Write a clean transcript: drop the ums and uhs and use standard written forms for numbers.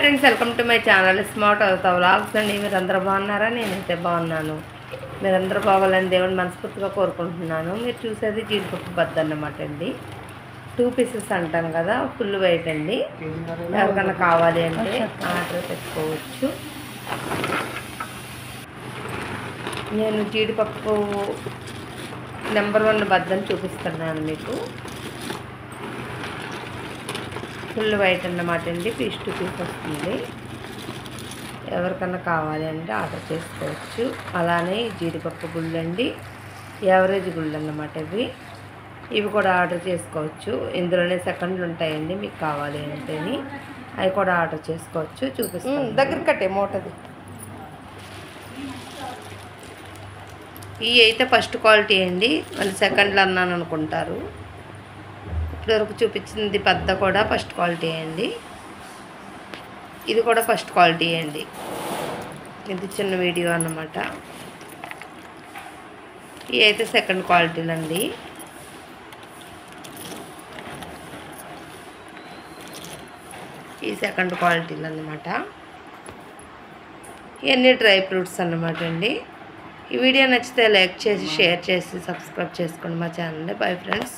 Friends, welcome to my channel smart అవుతా vlogs అండి. మీరందరూ బాగున్నారా? నేనైతే బాగున్నాను. మీరందరూ బాగోవాలని దేవుని మనస్ఫూర్తిగా కోరుకుంటున్నాను. మీరు చూసేది జీడిపప్పు బద్ద అన్నమాట అండి. 2 పీసెస్ అంటాం కదా, ఫుల్ వెయిట్ అండి. ఎవరికన్నా కావాలి అంటే ఆర్డర్ పెట్టుకోవచ్చు. నేను జీడిపప్పు నెంబర్ 1 బద్దని చూపిస్తున్నాను మీకు. ఫుల్ వైట్ అన్నమాట అండి. పీస్ 2 పీస్ వస్తుంది. ఎవరికన్నా కావాలి అంటే ఆర్డర్ చేసుకోవచ్చు. అలానే జీడిపప్పు గుళ్ళు అండి, యావరేజ్ గుళ్ళు అన్నమాట ఇవి కూడా ఆర్డర్ చేసుకోవచ్చు. ఇందులోనే సెకండ్లు ఉంటాయండి, మీకు కావాలి అంటేని అవి కూడా ఆర్డర్ చేసుకోవచ్చు. చూపిస్తాను. దగ్గర కట్టే మోటది. ఇవి అయితే ఫస్ట్ క్వాలిటీ అండి, మళ్ళీ సెకండ్లు అన్నాను అనుకుంటారు. ఇప్పటివరకు చూపించింది పెద్ద కూడా ఫస్ట్ క్వాలిటీ అండి. ఇది కూడా ఫస్ట్ క్వాలిటీ అండి. ఇది చిన్న వీడియో అన్నమాట. ఇవి అయితే సెకండ్ క్వాలిటీలు అండి. ఈ సెకండ్ క్వాలిటీలు అన్నమాట. ఇవన్నీ డ్రై ఫ్రూట్స్ అన్నమాట అండి. ఈ వీడియో నచ్చితే లైక్ చేసి, షేర్ చేసి, సబ్స్క్రైబ్ చేసుకోండి మా ఛానల్ని. Bye friends.